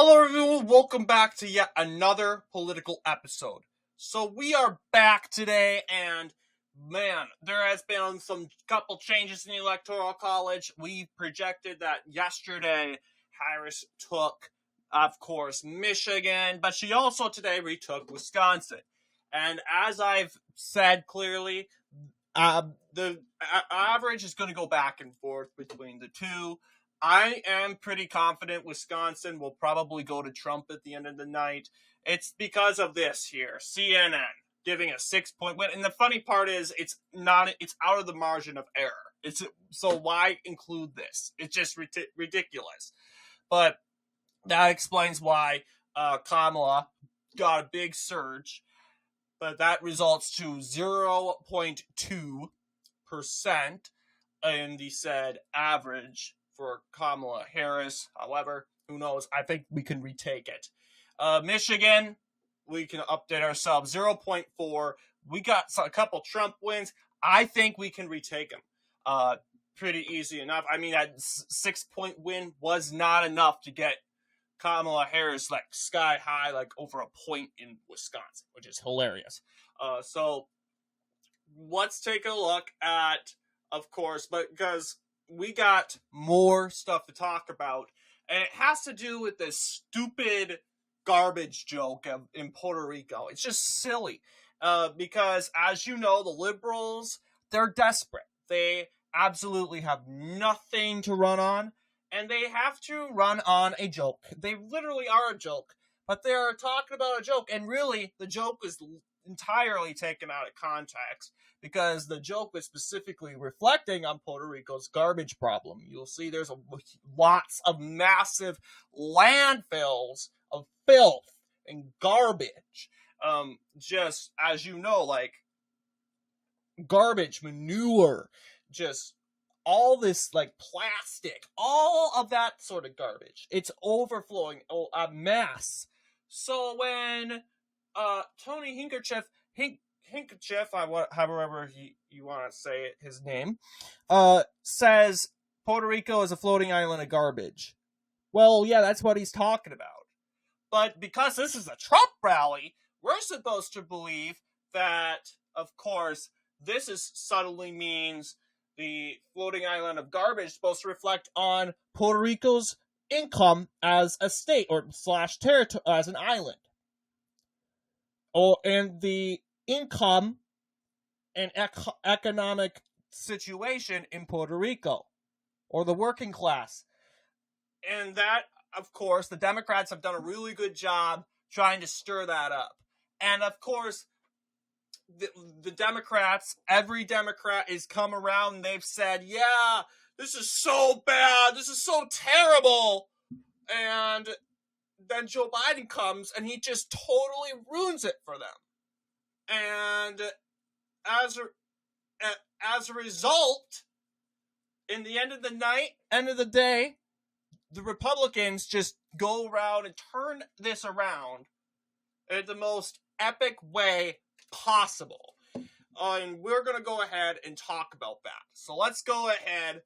Hello everyone, welcome back to yet another political episode. So we are back today and man, there has been some couple changes in the Electoral College. We projected that yesterday Harris took, of course, Michigan, but she also today retook Wisconsin. And as I've said clearly, the average is going to go back and forth between the two. I am pretty confident Wisconsin will probably go to Trump at the end of the night. It's because of this here. CNN giving a 6-point win. And the funny part is it's out of the margin of error. So why include this? It's just ridiculous. But that explains why Kamala got a big surge. But that results to 0.2% in the said average for Kamala Harris. However, who knows? I think we can retake it. Michigan, we can update ourselves. 0.4. We got a couple Trump wins. I think we can retake them. Pretty easy enough. I mean, that 6-point win was not enough to get Kamala Harris like sky high, like over a point in Wisconsin, which is hilarious. So let's take a look at, of course, but because we got more stuff to talk about, and it has to do with this stupid garbage joke in Puerto Rico. It's just silly because, as you know, the liberals, they're desperate. They absolutely have nothing to run on, and they have to run on a joke. They literally are a joke, but they're talking about a joke, and really, the joke is entirely taken out of context because the joke is specifically reflecting on Puerto Rico's garbage problem. You'll see there's lots of massive landfills of filth and garbage. Just, as you know, like garbage, manure, just all this like plastic, all of that sort of garbage. It's overflowing, a mess. So when Tony Hinkerchief, however you want to say it, his name, says Puerto Rico is a floating island of garbage. Well, yeah, that's what he's talking about. But because this is a Trump rally, we're supposed to believe that, of course, this subtly means the floating island of garbage is supposed to reflect on Puerto Rico's income as a state or / territory as an island. And the income and economic situation in Puerto Rico, or the working class. And that, of course, the Democrats have done a really good job trying to stir that up. And, of course, the Democrats, every Democrat has come around and they've said, yeah, this is so bad, this is so terrible. And then Joe Biden comes and he just totally ruins it for them. And as a result, in the end of the day, the Republicans just go around and turn this around in the most epic way possible. And we're going to go ahead and talk about that. So let's go ahead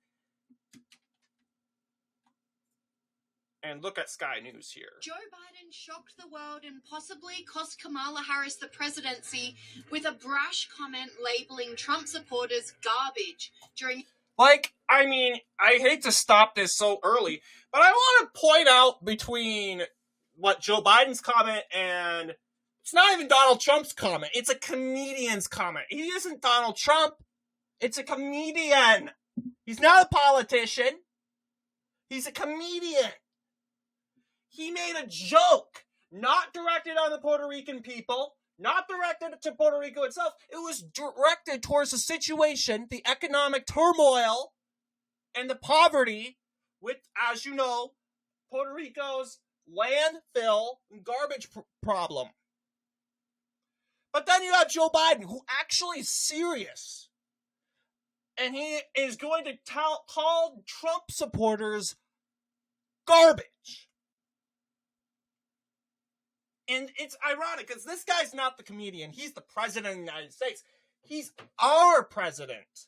and look at Sky News here. Joe Biden shocked the world and possibly cost Kamala Harris the presidency with a brash comment labeling Trump supporters garbage during... I hate to stop this so early, but I want to point out between what Joe Biden's comment and it's not even Donald Trump's comment. It's a comedian's comment. He isn't Donald Trump. It's a comedian. He's not a politician. He's a comedian. He made a joke, not directed on the Puerto Rican people, not directed to Puerto Rico itself. It was directed towards the situation, the economic turmoil, and the poverty with, as you know, Puerto Rico's landfill and garbage problem. But then you have Joe Biden, who actually is serious. And he is going to call Trump supporters garbage. And it's ironic because this guy's not the comedian. He's the president of the United States. He's our president.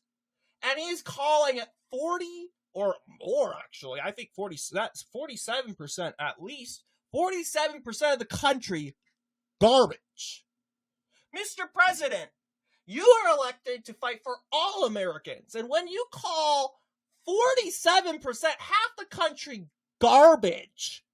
And he's calling it 40 or more, actually. I think 40, that's 47% at least. 47% of the country garbage. Mr. President, you are elected to fight for all Americans. And when you call 47%, half the country, garbage,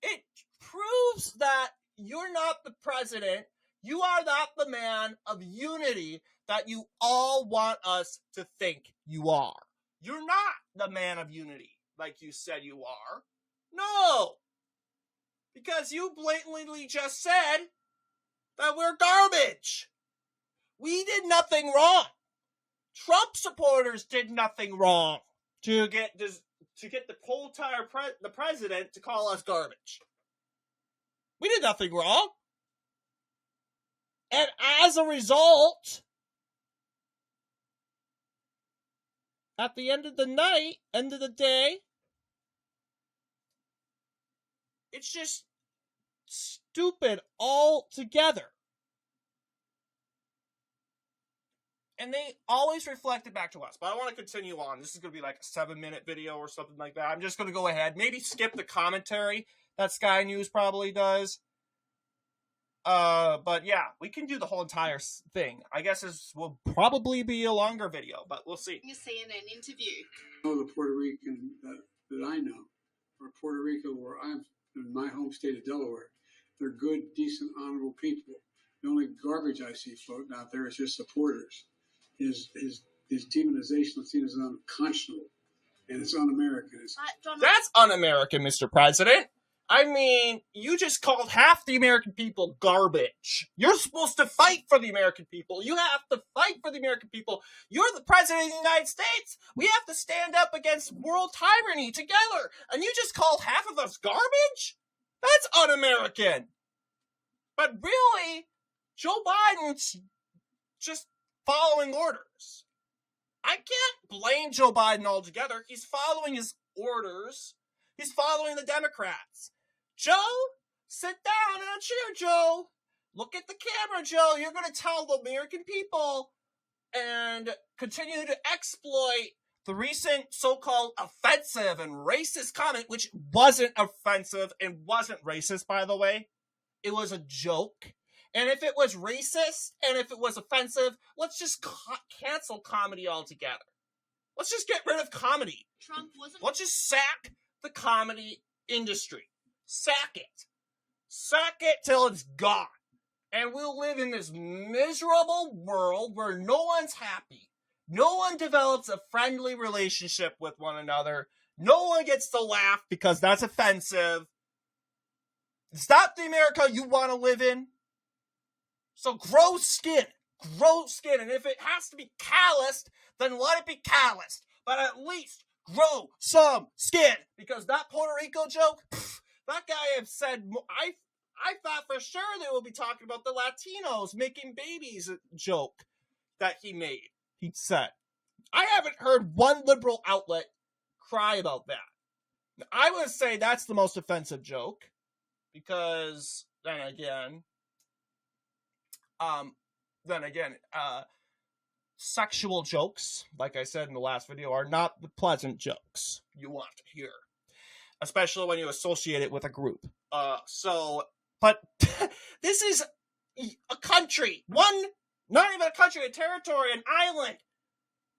it proves that you're not the president. You are not the man of unity that you all want us to think you are. You're not the man of unity like you said you are. No. Because you blatantly just said that we're garbage. We did nothing wrong. Trump supporters did nothing wrong to get the whole entire the president to call us garbage. We did nothing wrong. And as a result, at the end of the day, it's just stupid altogether. And they always reflect it back to us. But I want to continue on. This is going to be like a 7-minute video or something like that. I'm just going to go ahead. Maybe skip the commentary that Sky News probably does. But yeah, we can do the whole entire thing. I guess this will probably be a longer video, but we'll see. A CNN interview. The Puerto Rican that I know, or Puerto Rico, where I'm in my home state of Delaware, they're good, decent, honorable people. The only garbage I see floating out there is just supporters. His demonization is seen as unconscionable, and it's un-American. That's un-American, Mr. President. I mean, you just called half the American people garbage. You're supposed to fight for the American people. You have to fight for the American people. You're the president of the United States. We have to stand up against world tyranny together. And you just called half of us garbage? That's un-American. But really, Joe Biden's just following orders. I can't blame Joe Biden altogether. He's following his orders. He's following the Democrats. Joe, sit down in a chair, Joe. Look at the camera, Joe. You're going to tell the American people and continue to exploit the recent so-called offensive and racist comment, which wasn't offensive and wasn't racist, by the way. It was a joke. And if it was racist and if it was offensive, let's just cancel comedy altogether. Let's just get rid of comedy. Let's just sack the comedy industry. Sack it. Sack it till it's gone. And we'll live in this miserable world where no one's happy. No one develops a friendly relationship with one another. No one gets to laugh because that's offensive. Is that the America you want to live in? So grow skin. Grow skin. And if it has to be calloused, then let it be calloused. But at least grow some skin. Because that Puerto Rico joke, that guy have said, I thought for sure they will be talking about the Latinos making babies joke that he made. He said. I haven't heard one liberal outlet cry about that. I would say that's the most offensive joke. Because then again, sexual jokes, like I said in the last video, are not the pleasant jokes you want to hear. Especially when you associate it with a group. But this is a country. Not even a country, a territory, an island.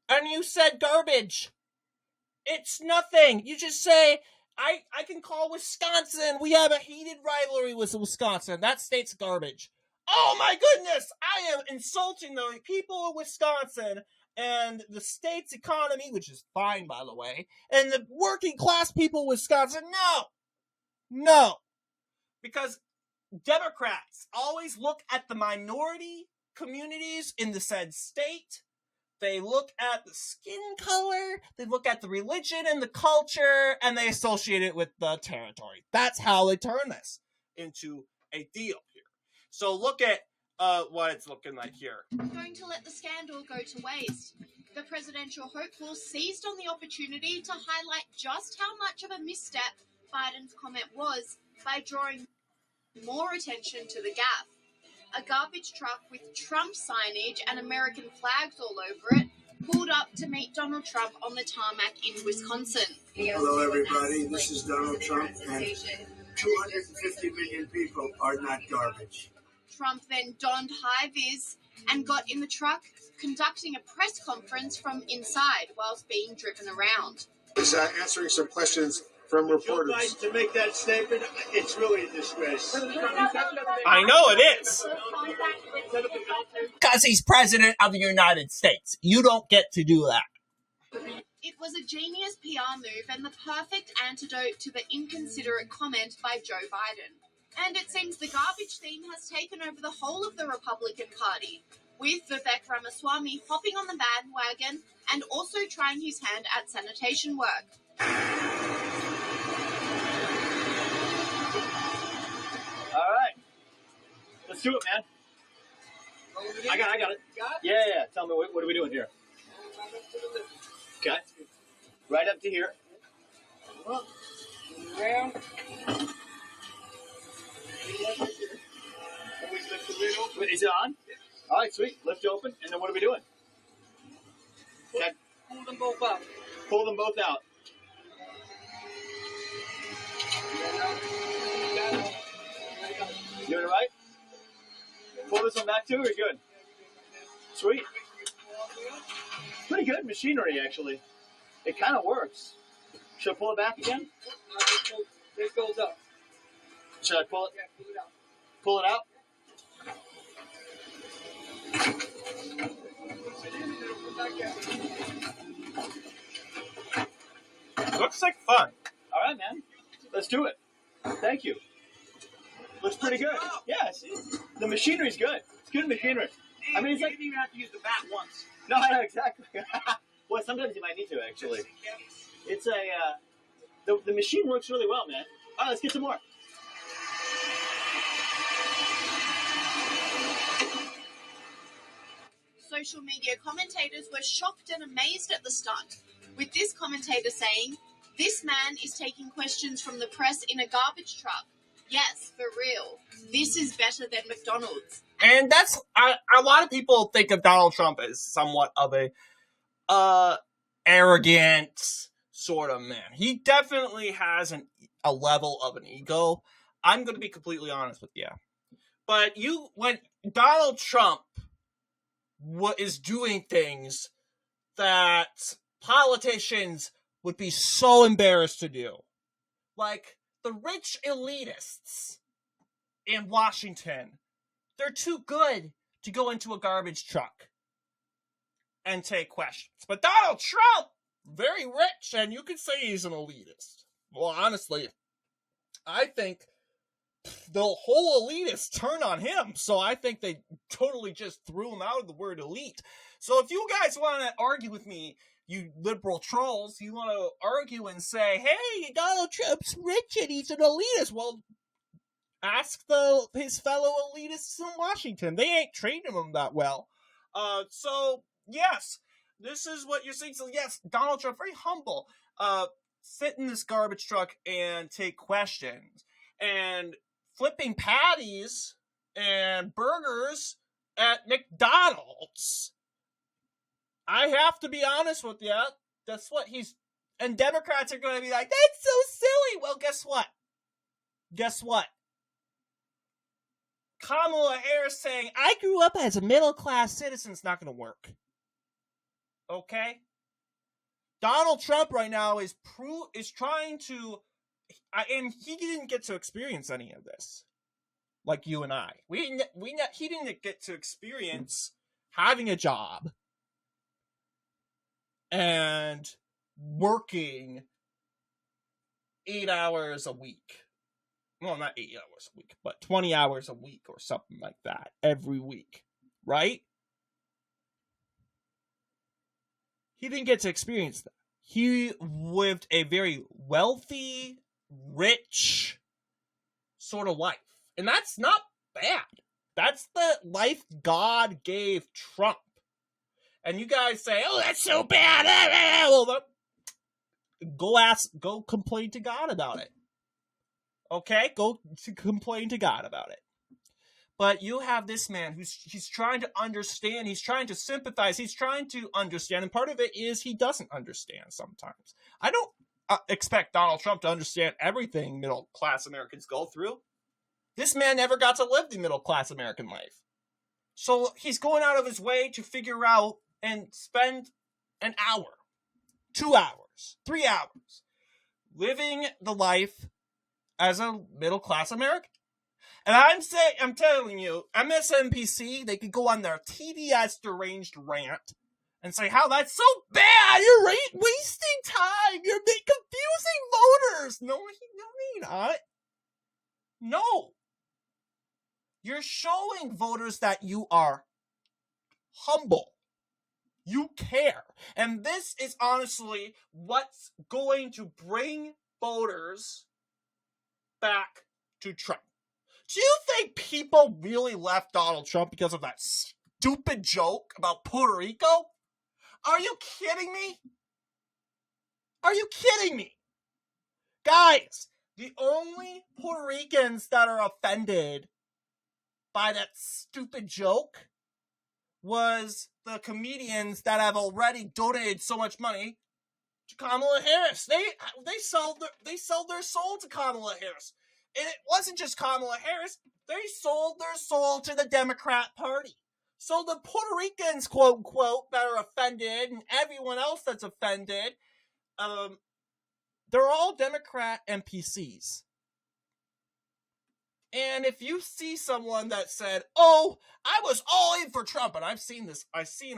And you said garbage. It's nothing. You just say, I can call Wisconsin. We have a heated rivalry with Wisconsin. That state's garbage. Oh my goodness! I am insulting the people of Wisconsin and the state's economy, which is fine, by the way, and the working class people of Wisconsin. No. Because Democrats always look at the minority communities in the said state. They look at the skin color, they look at the religion and the culture, and they associate it with the territory. That's how they turn this into a deal here. So look at what it's looking like here. Going to let the scandal go to waste. The presidential hopeful seized on the opportunity to highlight just how much of a misstep Biden's comment was by drawing more attention to the GAFF. A garbage truck with Trump signage and American flags all over it pulled up to meet Donald Trump on the tarmac in Wisconsin. Hello, everybody. This is Donald Trump. And 250 million people are not garbage. Trump then donned high-vis and got in the truck, conducting a press conference from inside whilst being driven around. He's answering some questions from reporters. Joe Biden, to make that statement, it's really a disgrace. I know it is. Because he's president of the United States. You don't get to do that. It was a genius PR move and the perfect antidote to the inconsiderate comment by Joe Biden. And it seems the garbage theme has taken over the whole of the Republican Party, with Vivek Ramaswamy hopping on the bandwagon and also trying his hand at sanitation work. All right. Let's do it, man. I got it. Yeah. Tell me, what are we doing here? Okay. Right up to here. Down. Is it on? All right, sweet. Lift open, and then what are we doing? Okay. Pull them both out. Pull them both out. Doing it right? Pull this one back too, or good? Sweet. Pretty good machinery, actually. It kind of works. Should I pull it back again? This goes up. Should I pull it? Yeah, pull it out. Pull it out? Looks like fun. All right, man. Let's do it. Thank you. Looks pretty good. Yeah, see? The machinery's good. It's good machinery. I mean, it's like you didn't even have to use the bat once. No, exactly. Well, sometimes you might need to, actually. It's the machine works really well, man. All right, let's get some more. Social media commentators were shocked and amazed at the stunt, with this commentator saying, "This man is taking questions from the press in a garbage truck. Yes, for real. This is better than McDonald's." And that's a lot of people think of Donald Trump as somewhat of a arrogant sort of man. He definitely has a level of an ego. I'm going to be completely honest with you. But when Donald Trump is doing things that politicians would be so embarrassed to do, like the rich elitists in Washington, they're too good to go into a garbage truck and take questions. But Donald Trump, very rich, and you could say he's an elitist. Well, honestly, I think the whole elitists turn on him, so I think they totally just threw him out of the word elite. So if you guys want to argue with me, you liberal trolls, you want to argue and say, hey, Donald Trump's rich and he's an elitist, well, ask his fellow elitists in Washington. They ain't treating him that well. So, yes, this is what you're saying. So, yes, Donald Trump, very humble, sit in this garbage truck and take questions. And flipping patties and burgers at McDonald's. I have to be honest with you. That's what and Democrats are going to be like, that's so silly. Well, guess what? Kamala Harris saying, I grew up as a middle-class citizen is not going to work. Okay? Donald Trump right now is trying to, and he didn't get to experience any of this, like you and I. He didn't get to experience having a job and working 8 hours a week. Well, not 8 hours a week, but 20 hours a week or something like that every week, right? He didn't get to experience that. He lived a very wealthy, rich sort of life. And that's not bad. That's the life God gave Trump. And you guys say, oh, that's so bad. Well, go complain to God about it. Okay? Go to complain to God about it. But you have this man he's trying to understand, he's trying to sympathize, he's trying to understand, and part of it is he doesn't understand sometimes. I expect Donald Trump to understand everything middle-class Americans go through. This man never got to live the middle-class American life. So he's going out of his way to figure out and spend an hour, 2 hours, 3 hours, living the life as a middle-class American. And I'm telling you, MSNBC, they could go on their TDS deranged rant and say how that's so bad. You're wasting time. You're confusing voters. No, you're not. No. You're showing voters that you are humble. You care. And this is honestly what's going to bring voters back to Trump. Do you think people really left Donald Trump because of that stupid joke about Puerto Rico? Are you kidding me? Are you kidding me? Guys, the only Puerto Ricans that are offended by that stupid joke was the comedians that have already donated so much money to Kamala Harris. They sold their soul to Kamala Harris. And it wasn't just Kamala Harris. They sold their soul to the Democrat Party. So the Puerto Ricans, quote unquote, that are offended, and everyone else that's offended, they're all Democrat NPCs. And if you see someone that said, oh, I was all in for Trump, and I've seen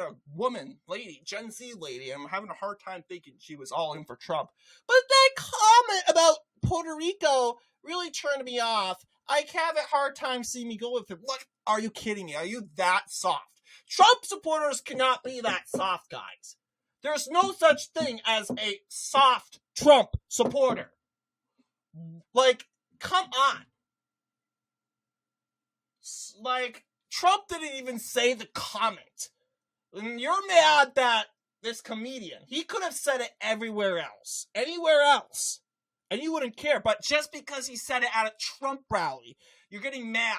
a woman, lady, Gen Z lady, and I'm having a hard time thinking she was all in for Trump. But that comment about Puerto Rico really turned me off. I have a hard time seeing me go with it. What? Are you kidding me? Are you that soft? Trump supporters cannot be that soft, guys. There's no such thing as a soft Trump supporter. Like, come on. Like, Trump didn't even say the comment. And you're mad that this comedian, he could have said it anywhere else, and you wouldn't care. But just because he said it at a Trump rally, you're getting mad.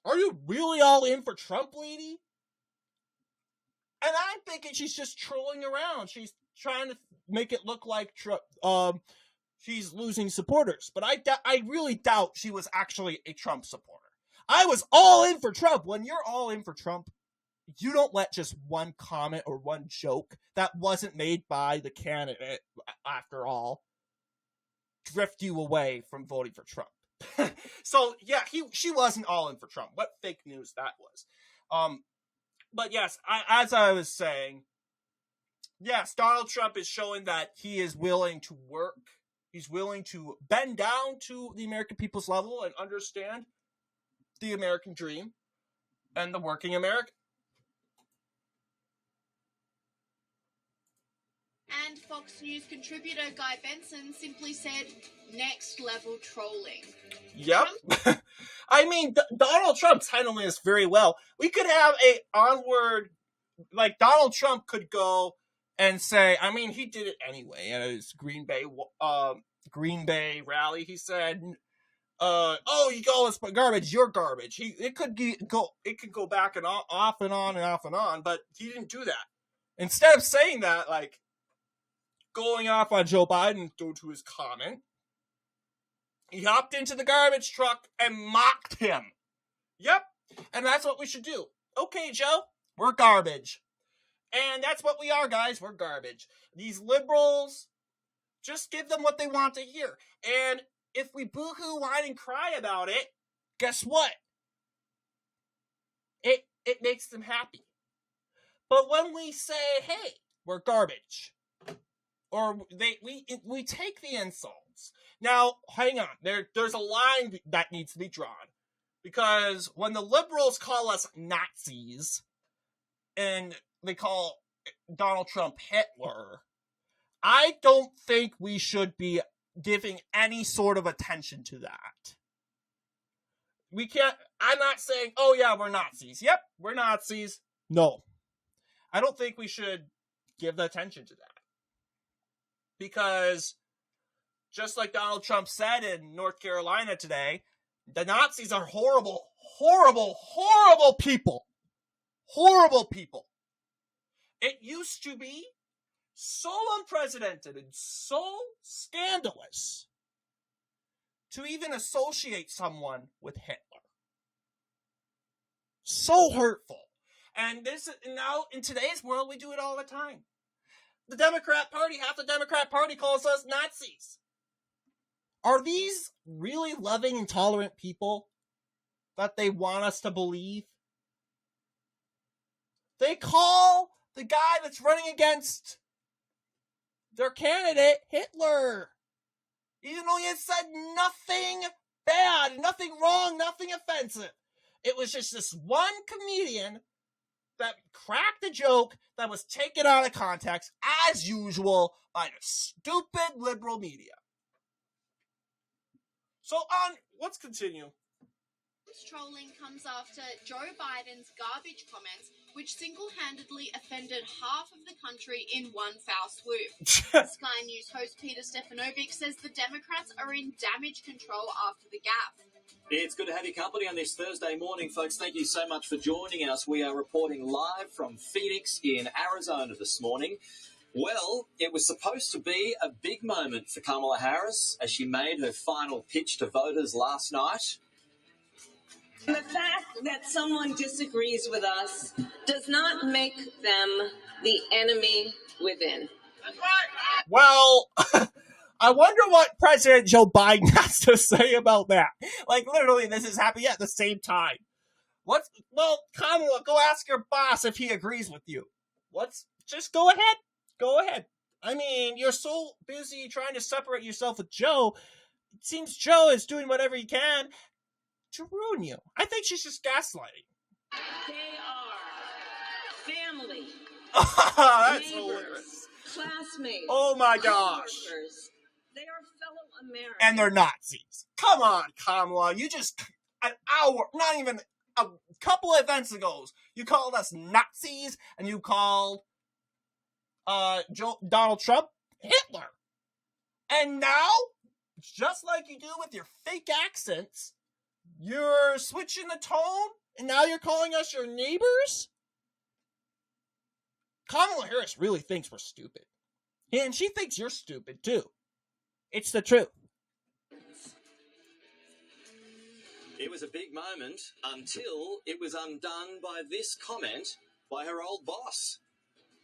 Are you really all in for Trump, lady? And I'm thinking she's just trolling around. She's trying to make it look like Trump, she's losing supporters. But I really doubt she was actually a Trump supporter. I was all in for Trump. When you're all in for Trump, you don't let just one comment or one joke that wasn't made by the candidate, after all, drift you away from voting for Trump. So, yeah, she wasn't all in for Trump. What fake news that was. But yes, as I was saying, yes, Donald Trump is showing that he is willing to work. He's willing to bend down to the American people's level and understand the American dream and the working American. And Fox News contributor Guy Benson simply said, next level trolling. Yep. I mean, Donald Trump's handling this very well. We could have a onward, like Donald Trump could go and say, I mean, he did it anyway at his Green Bay rally. He said, oh, you call us garbage, you're garbage. It could go back and off and on and off and on, but he didn't do that. Instead of saying that, like, going off on Joe Biden due to his comment, he hopped into the garbage truck and mocked him. Yep. And that's what we should do. Okay, Joe, we're garbage. And that's what we are, guys. We're garbage. These liberals, just give them what they want to hear. And if we boo-hoo, whine, and cry about it, guess what? It makes them happy. But when we say, hey, we're garbage, or we take the insults. Now, hang on. There's a line that needs to be drawn. Because when the liberals call us Nazis, and they call Donald Trump Hitler, I don't think we should be giving any sort of attention to that. We can't, I'm not saying, oh yeah, we're Nazis. Yep, we're Nazis. No. I don't think we should give the attention to that. Because, just like Donald Trump said in North Carolina today, the Nazis are horrible, horrible, horrible people. Horrible people. It used to be so unprecedented and so scandalous to even associate someone with Hitler. So hurtful. And this now, in today's world, we do it all the time. The Democrat Party, half the Democrat Party calls us Nazis. Are these really loving and tolerant people that they want us to believe? They call the guy that's running against their candidate Hitler, even though he had said nothing bad, nothing wrong, nothing offensive. It was just this one comedian that cracked a joke that was taken out of context, as usual, by the stupid liberal media. So let's continue. Trolling comes after Joe Biden's garbage comments, which single-handedly offended half of the country in one foul swoop. Sky News host Peter Stefanovic says the Democrats are in damage control after the GAFF. It's good to have your company on this Thursday morning, folks. Thank you so much for joining us. We are reporting live from Phoenix in Arizona this morning. Well, it was supposed to be a big moment for Kamala Harris as she made her final pitch to voters last night. And the fact that someone disagrees with us does not make them the enemy within. Well, I wonder what President Joe Biden has to say about that. Like, literally, this is happening at the same time. Well, Kamala, go ask your boss if he agrees with you. Just go ahead. Go ahead. I mean, you're so busy trying to separate yourself with Joe. It seems Joe is doing whatever he can to ruin you. I think she's just gaslighting. They are family, That's neighbors, hilarious. classmates. Oh my gosh. coworkers. They are fellow Americans. And they're Nazis. Come on, Kamala. You just, an hour, not even a couple of events ago, you called us Nazis and you called Donald Trump Hitler. And now, just like you do with your fake accents, you're switching the tone, and now you're calling us your neighbors? Kamala Harris really thinks we're stupid. And she thinks you're stupid, too. It's the truth. It was a big moment until it was undone by this comment by her old boss.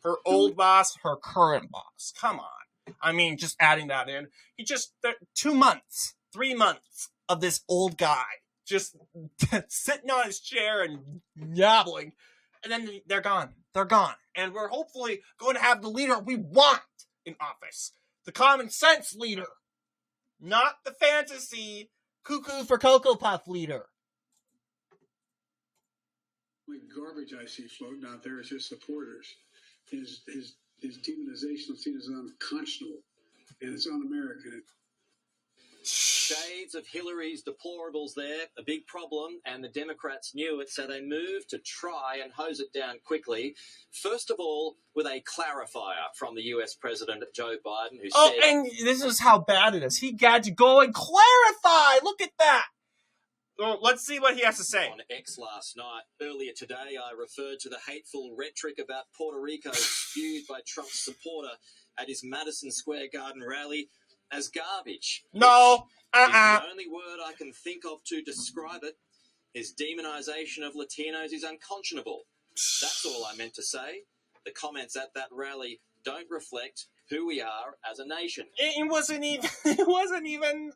Her old boss, her current boss. Come on. I mean, just adding that in. 2 months, 3 months of this old guy just sitting on his chair and yabbling. And then they're gone. They're gone. And we're hopefully going to have the leader we want in office. The common sense leader. Not the fantasy cuckoo for Cocoa Puff leader. The garbage I see floating out there is his supporters. His demonization of things is unconscionable, and it's un-American. Shades of Hillary's deplorables there, a big problem, and the Democrats knew it, so they moved to try and hose it down quickly. First of all, with a clarifier from the US President Joe Biden, who said... and this is how bad it is. He got to go and clarify. Look at that. Well, let's see what he has to say. On X last night. Earlier today, I referred to the hateful rhetoric about Puerto Rico spewed by Trump's supporter at his Madison Square Garden rally as garbage. No. The only word I can think of to describe it. His demonization of Latinos is unconscionable. That's all I meant to say. The comments at that rally don't reflect who we are as a nation. It wasn't even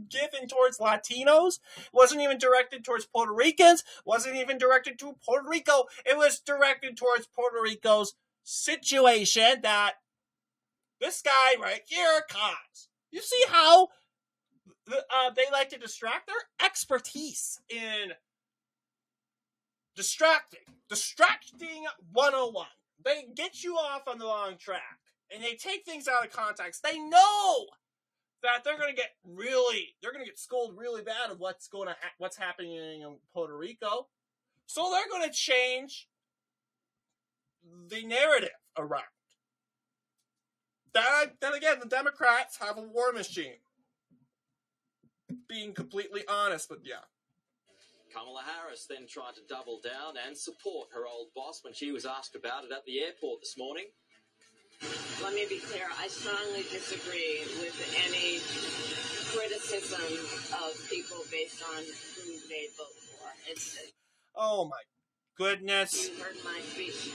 given towards Latinos. It wasn't even directed towards Puerto Ricans. It wasn't even directed to Puerto Rico. It was directed towards Puerto Rico's situation that this guy right here caused. You see how they like to distract their expertise in distracting 101. They get you off on the wrong track. And they take things out of context. They know that they're going to get scolded really bad of what's happening in Puerto Rico. So they're going to change the narrative around. Then again, the Democrats have a war machine. Being completely honest with you. Kamala Harris then tried to double down and support her old boss when she was asked about it at the airport this morning. let me be clear, I strongly disagree with any criticism of people based on who they vote for. Oh my goodness. You heard my speech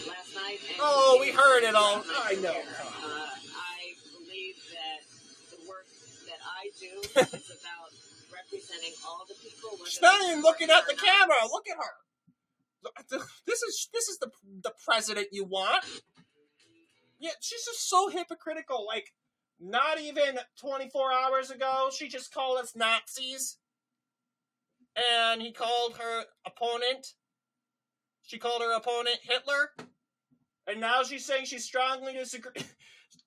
last night. Oh, we heard it all. I know. I believe that the work that I do is about representing all the people. She's not even looking at the camera. Look at her. This is the president you want. Yeah, she's just so hypocritical. Like, not even 24 hours ago, she just called us Nazis. And he called her opponent. She called her opponent Hitler. And now she's saying she strongly disagrees.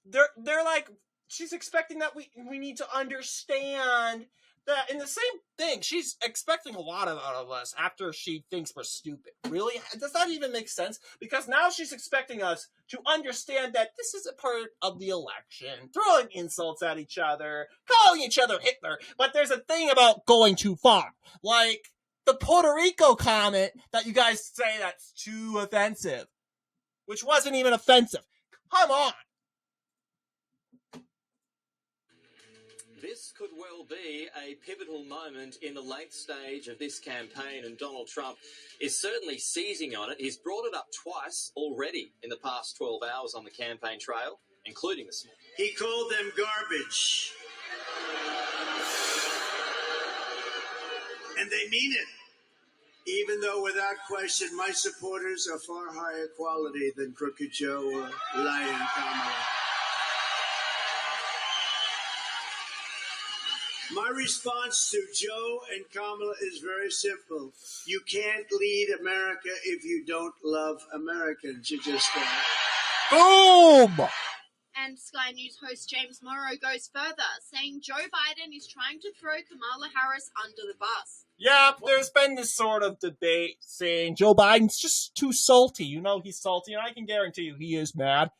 They're like, she's expecting that we need to understand that. In the same thing, she's expecting a lot out of us after she thinks we're stupid. Really? Does that even make sense? Because now she's expecting us to understand that this is a part of the election, throwing insults at each other, calling each other Hitler. But there's a thing about going too far. Like the Puerto Rico comment that you guys say that's too offensive, which wasn't even offensive. Come on. This could well be a pivotal moment in the late stage of this campaign, and Donald Trump is certainly seizing on it. He's brought it up twice already in the past 12 hours on the campaign trail, including this morning. He called them garbage. And they mean it. Even though, without question, my supporters are far higher quality than Crooked Joe or Lying Kamala. My response to Joe and Kamala is very simple. You can't lead America if you don't love Americans. You just don't. Boom! And Sky News host James Morrow goes further, saying Joe Biden is trying to throw Kamala Harris under the bus. Yeah, there's been this sort of debate saying Joe Biden's just too salty. You know he's salty, and I can guarantee you he is mad.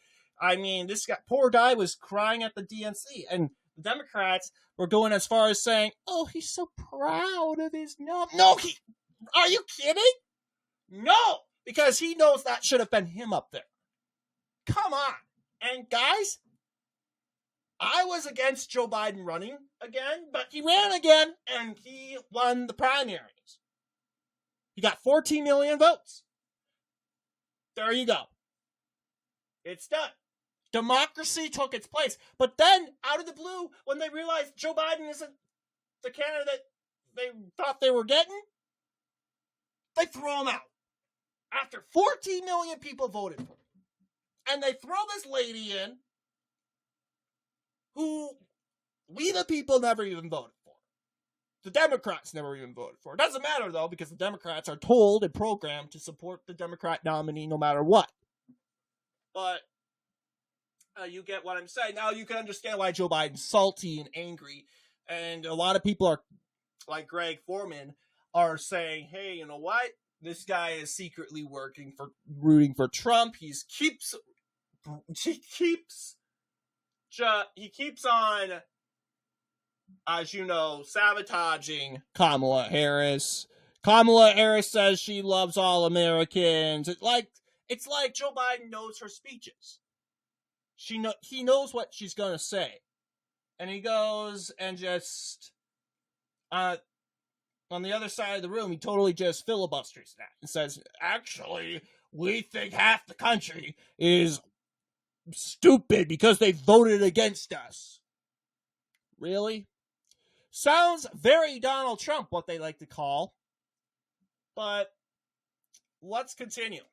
I mean, this poor guy was crying at the DNC, and the Democrats were going as far as saying, oh, he's so proud of his No, are you kidding? No, because he knows that should have been him up there. Come on. And guys, I was against Joe Biden running again, but he ran again, and he won the primaries. He got 14 million votes. There you go. It's done. Democracy took its place. But then, out of the blue, when they realized Joe Biden isn't the candidate they thought they were getting, they throw him out. After 14 million people voted for him. And they throw this lady in who we the people never even voted for. The Democrats never even voted for. It doesn't matter, though, because the Democrats are told and programmed to support the Democrat nominee no matter what. But you get what I'm saying. Now you can understand why Joe Biden's salty and angry. And a lot of people are, like Greg Foreman, are saying, hey, you know what? This guy is secretly rooting for Trump. He keeps on, as you know, sabotaging Kamala Harris. Kamala Harris says she loves all Americans. It's like Joe Biden knows her speeches. He knows what she's gonna say, and he goes and just on the other side of the room, he totally just filibusters that and says, "Actually, we think half the country is stupid because they voted against us." Really? Sounds very Donald Trump, what they like to call. But let's continue.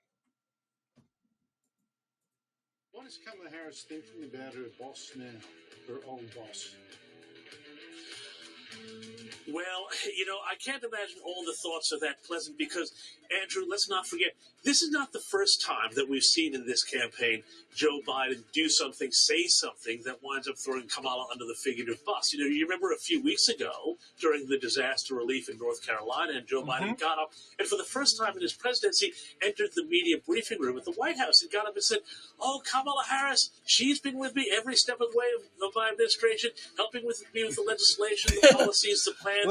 What is Kamala Harris thinking about her boss now, her old boss? Well, I can't imagine all the thoughts are that pleasant because, Andrew, let's not forget, this is not the first time that we've seen in this campaign Joe Biden do something, say something that winds up throwing Kamala under the figurative bus. You remember a few weeks ago during the disaster relief in North Carolina, and Joe Biden got up and for the first time in his presidency entered the media briefing room at the White House and got up and said, "Oh, Kamala Harris, she's been with me every step of the way of my administration, helping with me with the legislation, the policies, the plans."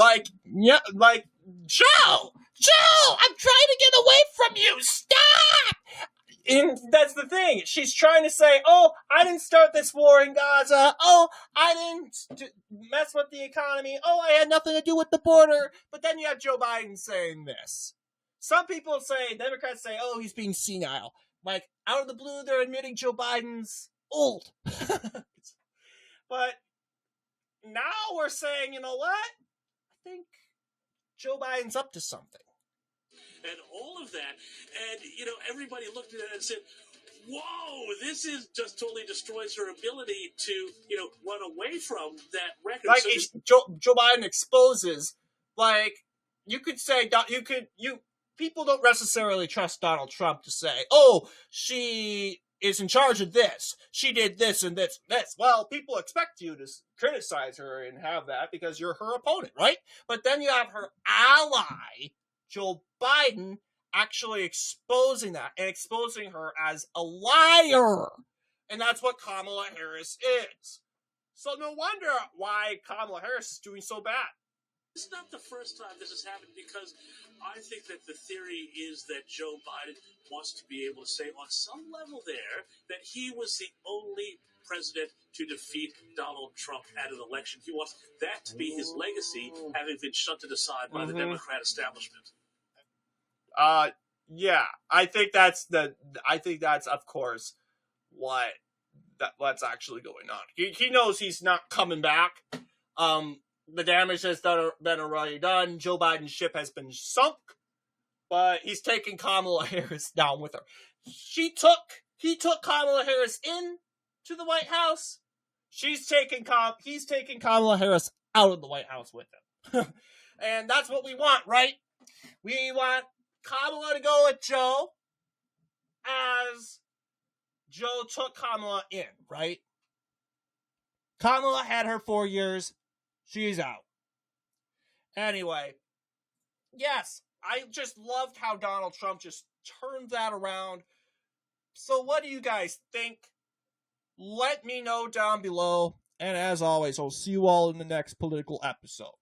Joe, I'm trying to get away from you. Stop! And that's the thing. She's trying to say, oh, I didn't start this war in Gaza. Oh, I didn't mess with the economy. Oh, I had nothing to do with the border. But then you have Joe Biden saying this. Some people say, Democrats say, oh, he's being senile. Like, out of the blue, they're admitting Joe Biden's old. But now we're saying, you know what? I think Joe Biden's up to something. And all of that, and, everybody looked at it and said, whoa, this is just totally destroys her ability to, run away from that record. Like, So Joe Biden exposes, like, you could say, people don't necessarily trust Donald Trump to say, oh, she is in charge of this. She did this and this and this. Well, people expect you to criticize her and have that because you're her opponent, right? But then you have her ally, Joe Biden, actually exposing that and exposing her as a liar. And that's what Kamala Harris is. So no wonder why Kamala Harris is doing so bad. This is not the first time this has happened, because I think that the theory is that Joe Biden wants to be able to say on some level there that he was the only president to defeat Donald Trump at an election. He wants that to be his legacy, having been shunted aside by the Democrat establishment. Yeah, I think that's of course what's actually going on. He knows he's not coming back. The damage has been already done. Joe Biden's ship has been sunk, but he's taking Kamala Harris down with her. He took Kamala Harris in to the White House. He's taking Kamala Harris out of the White House with him. And that's what we want, right? We want Kamala to go with Joe as Joe took Kamala in, right? Kamala had her 4 years. She's out. Anyway, yes, I just loved how Donald Trump just turned that around. So what do you guys think? Let me know down below. And as always, I'll see you all in the next political episode.